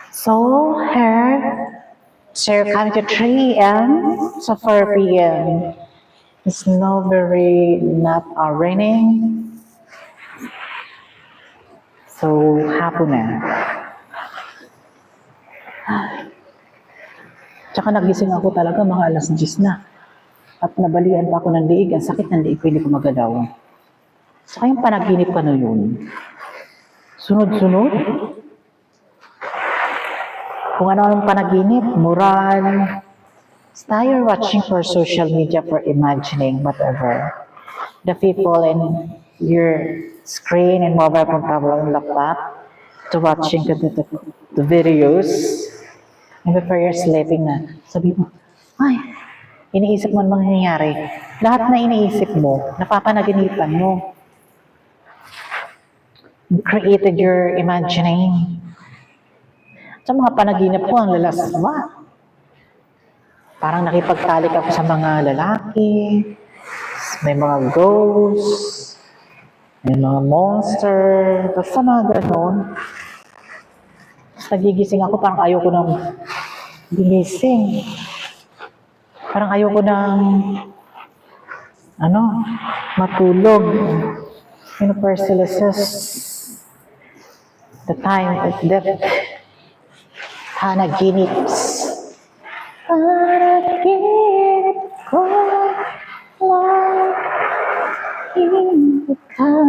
So here, so coming to 3 a.m. to 4 p.m. It's not raining. So hapon na. Tsaka nagising ako talaga mga alas 10 na. At nabalian pa ako ng liig. Ang sakit ng liig ko, hindi ko magalaw. Saka yung panaginip ko na yun. Sunod-sunod. Kung ano-anong panaginip, moral. Now you're watching for social media for imagining whatever. The people in your screen and mobile phone tablet and laptop to watching the videos. And before you're sleeping na, sabi mo, ay, iniisip mo ang mangyayari. Lahat na iniisip mo, napapanaginipan mo. You created your imagining. Sa mga panaginip ko, ang lalaswa. Parang nakipagtalik ako sa mga lalaki, may mga ghosts, may mga monster, basta mga ganon. Tapos nagigising ako, parang ayoko nang gigising. Parang ayoko nang, matulog. Universalists, the time of death, hanaginips. Panaginip ko lang ikaw.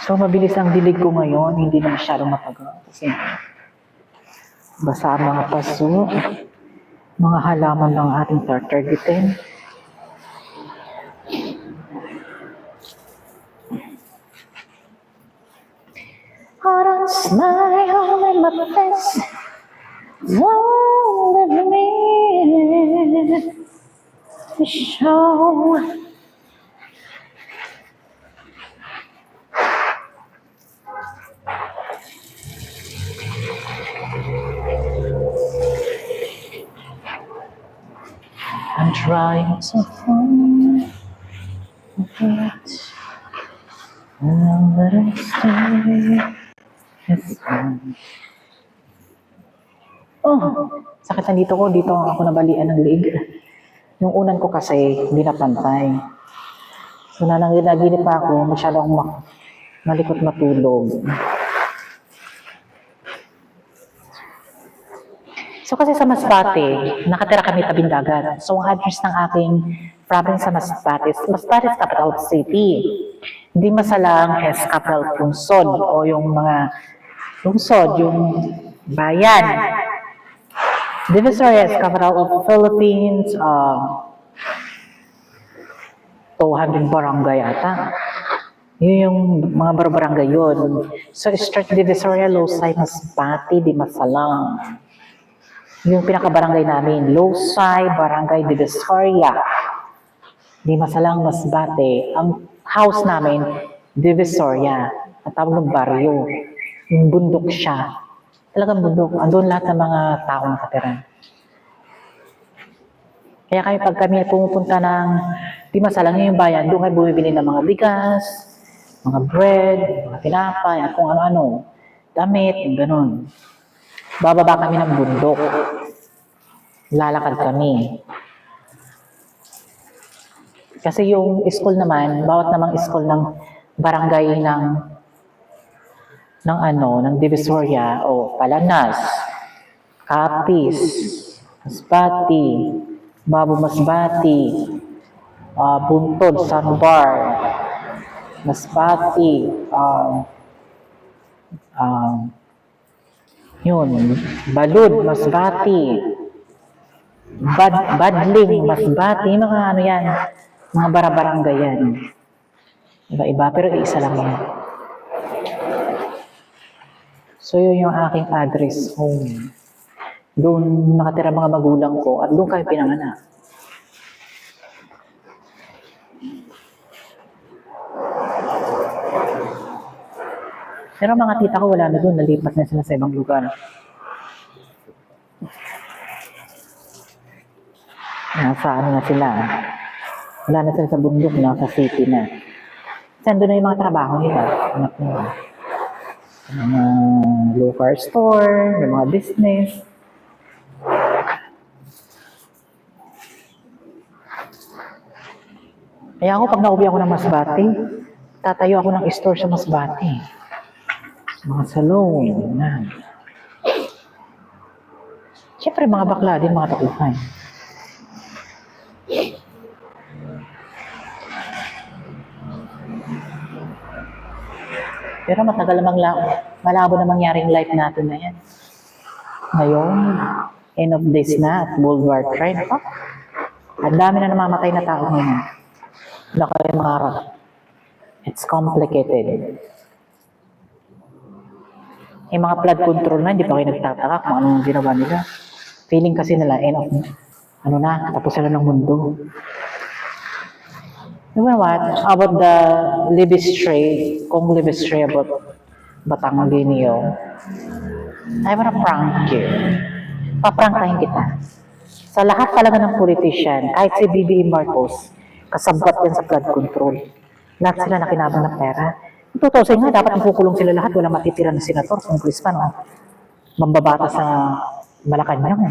So, mabilis ang dilig ko ngayon, hindi na masyadong matagal. Kasi basa ang mga paso, mga halaman ng ating tartargetin. Parang smile on my face, won't let me show. I'm trying to forget, and let it stay. Sakit na dito ko. Dito ako nabalian ng liig. Yung unan ko kasi, hindi na pantay. So, naginip pa ako, masyado akong malikot matulog. So, kasi sa Masbate, nakatira kami tabing dagat. So, ang address ng aking province sa Masbate is capital city. Hindi Masalang is capital lungsod o yung mga lungsod, yung bayan. Divisoria is capital of Philippines, 200 barangay ata. Yun yung mga barangay yun. So, Start Divisoria, Losay, Masbate, Di Masalang. Yung pinaka-barangay namin, Losay, Barangay Divisoria, Di Masalang, Masbate. Ang house namin, Divisoria. At tawag ng baryo. Yung bundok siya. Talagang bundok. Andun lahat ng mga tao nakatira. Kaya pag kami pumupunta ng Di Masalang yung bayan, doon kayo bumibili ng mga bigas, mga bread, mga tinapay, at kung ano-ano. Damit, gano'n. Bababa kami ng bundok. Lalakad kami. Kasi yung school naman, bawat namang school ng barangay ng Divisoria o Palanas, Capiz, Masbate, Babo Masbate, Buntod, Sanbar, Masbate, Balud, Masbate, Badling, Masbate, mga yan, mga barangay yan. Iba-iba, pero isa lang yan. So, yun yung aking address home. Doon nakatira mga magulang ko at doon kayo pinanganak. Pero mga tita ko wala na doon, nalipat na sila sa ibang lugar. Nasa na sila. Wala na sila sa bundok, nasa city na. Saan doon na yung mga trabaho nila? Anak nila. Mga local store, may mga business. Kaya ako, pag nauwi ako ng Masbate, tatayo ako ng store sa Masbate. Mga salon, yan. Siyempre, mga bakla din, mga tauhan. Pero matagal namang malabo na mangyaring life natin na yan. Ngayon, end of days na at World War III. Ang dami na namamatay na tao ngayon. Wala kayong mangarap. It's complicated. Yung mga flood control na, hindi pa kayo nagtataka kung anong ginawa nila. Feeling kasi nila, end of, tapos sila ng mundo. You know what? About the Libistray, kung Libistray about Batangulinio, I wanna prank you. Paprangkahin kita. Sa lahat talaga ng politician, kahit si BBM Marcos, kasabot yan sa flood control. Lahat sila nakinabang ng pera. Tutusin nga, dapat ipukulong sila lahat, walang matitira na senator, congressman, mambabata sa Malacanang.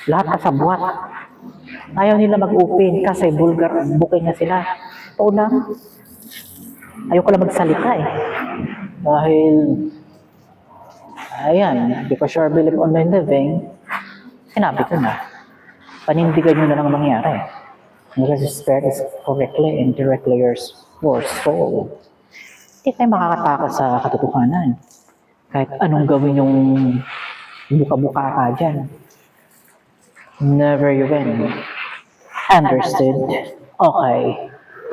Lahat kasabwat. Ayaw nila mag-open kasi bulgar, booking na sila. Oo lang. Ayoko lang magsalita eh. Dahil, ayan, because you're believe online living, sinabi ko na, panindigan nyo na lang mangyari. Because the spirit is correctly and directly yours soul. Hindi tayo makakatakas sa katotohanan. Kahit anong gawin yung buka-buka ka dyan. Never you win. Understood? Okay.